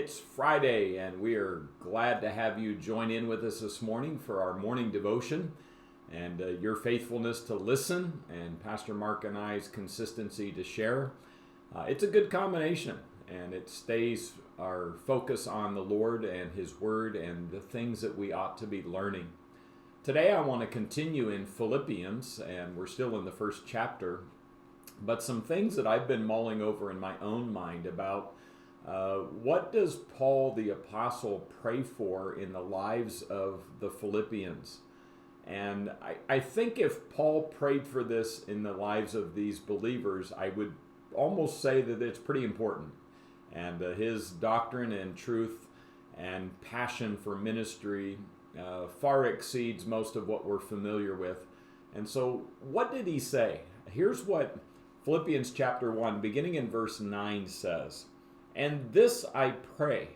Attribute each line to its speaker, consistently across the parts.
Speaker 1: It's Friday, and we are glad to have you join in with us this morning for our morning devotion and your faithfulness to listen and Pastor Mark and I's consistency to share. It's a good combination, and it stays our focus on the Lord and His Word and the things that we ought to be learning. Today I want to continue in Philippians, and we're still in the first chapter, but some things that I've been mulling over in my own mind about what does Paul the Apostle pray for in the lives of the Philippians? And I think if Paul prayed for this in the lives of these believers, I would almost say that it's pretty important. And his doctrine and truth and passion for ministry far exceeds most of what we're familiar with. And so what did he say? Here's what Philippians chapter 1, beginning in verse 9 says. And this I pray,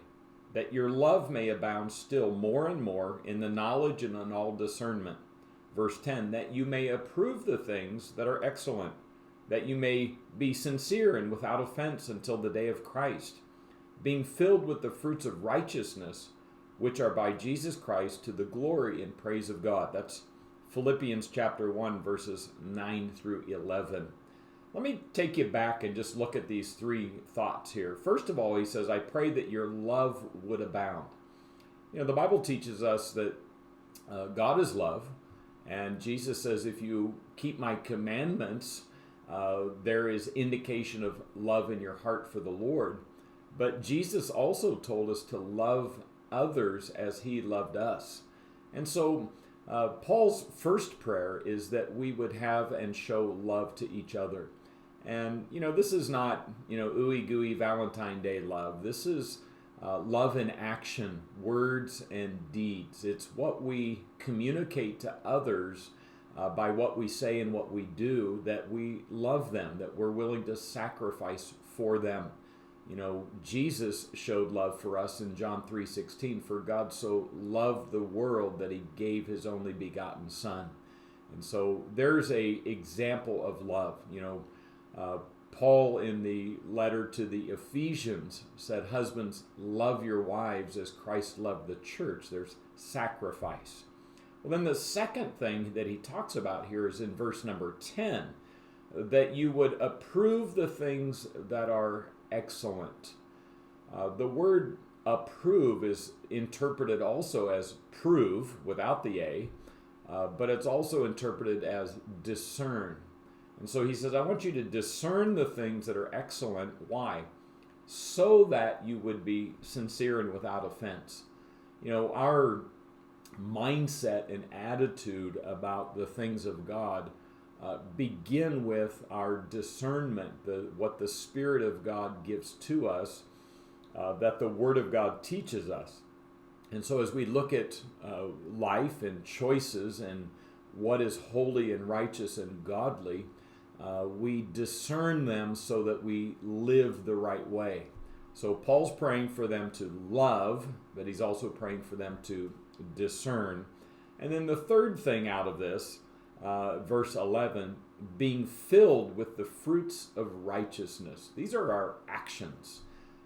Speaker 1: that your love may abound still more and more in the knowledge and in all discernment. Verse 10, that you may approve the things that are excellent, that you may be sincere and without offense until the day of Christ, being filled with the fruits of righteousness, which are by Jesus Christ to the glory and praise of God. That's Philippians chapter 1, verses 9 through 11. Let me take you back and just look at these three thoughts here. First of all, he says, I pray that your love would abound. You know, the Bible teaches us that God is love, and Jesus says, if you keep my commandments, there is indication of love in your heart for the Lord. But Jesus also told us to love others as he loved us. And so Paul's first prayer is that we would have and show love to each other. And, you know, this is not, ooey gooey Valentine Day love. This is love in action, words and deeds. It's what we communicate to others by what we say and what we do, that we love them, that we're willing to sacrifice for them. You know, Jesus showed love for us in John 3:16, for God so loved the world that he gave his only begotten Son. And so there's a example of love. Paul in the letter to the Ephesians said, husbands, love your wives as Christ loved the church. There's sacrifice. Well, then the second thing that he talks about here is in verse number 10, that you would approve the things that are excellent. The word approve is interpreted also as prove without the A, but it's also interpreted as discern. And so he says, I want you to discern the things that are excellent. Why? So that you would be sincere and without offense. You know, our mindset and attitude about the things of God begin with our discernment, what the Spirit of God gives to us, that the Word of God teaches us. And so as we look at life and choices and what is holy and righteous and godly, we discern them so that we live the right way. So Paul's praying for them to love, but he's also praying for them to discern. And then the third thing out of this, verse 11, being filled with the fruits of righteousness. These are our actions.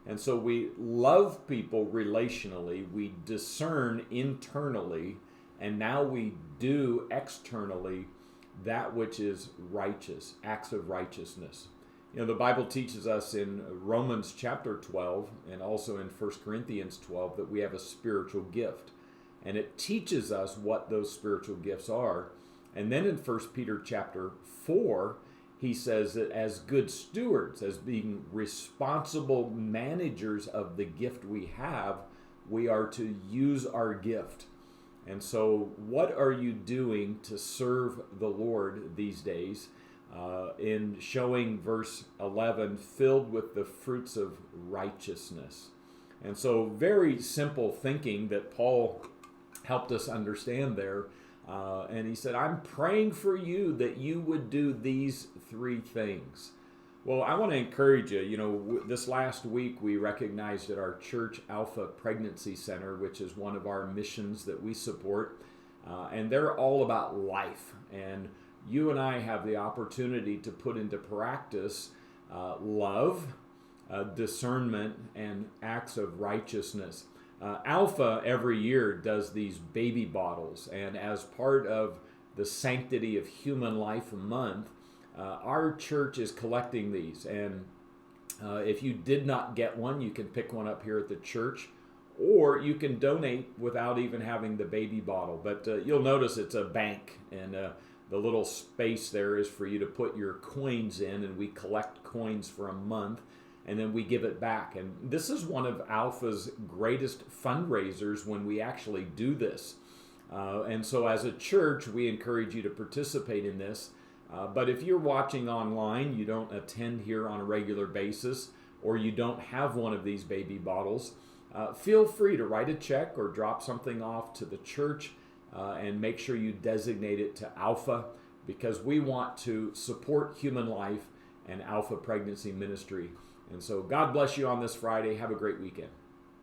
Speaker 1: And so we love people relationally, we discern internally, and now we do externally that which is righteous, acts of righteousness. You know, the Bible teaches us in Romans chapter 12 and also in 1 Corinthians 12 that we have a spiritual gift. And it teaches us what those spiritual gifts are. And then in 1 Peter chapter 4, he says that as good stewards, as being responsible managers of the gift we have, we are to use our gift. And so what are you doing to serve the Lord these days in showing verse 11, filled with the fruits of righteousness? And so very simple thinking that Paul helped us understand there. And he said, I'm praying for you that you would do these three things. Well, I want to encourage you. You know, this last week we recognized at our church Alpha Pregnancy Center, which is one of our missions that we support, and they're all about life. And you and I have the opportunity to put into practice love, discernment and acts of righteousness. Alpha every year does these baby bottles, and as part of the Sanctity of Human Life Month, our church is collecting these. And if you did not get one, you can pick one up here at the church, or you can donate without even having the baby bottle. But you'll notice it's a bank, and the little space there is for you to put your coins in, and we collect coins for a month, and then we give it back. And this is one of Alpha's greatest fundraisers when we actually do this. And so as a church, we encourage you to participate in this. But if you're watching online, you don't attend here on a regular basis, or you don't have one of these baby bottles, feel free to write a check or drop something off to the church, and make sure you designate it to Alpha, because we want to support human life and Alpha Pregnancy Ministry. And so God bless you on this Friday. Have a great weekend.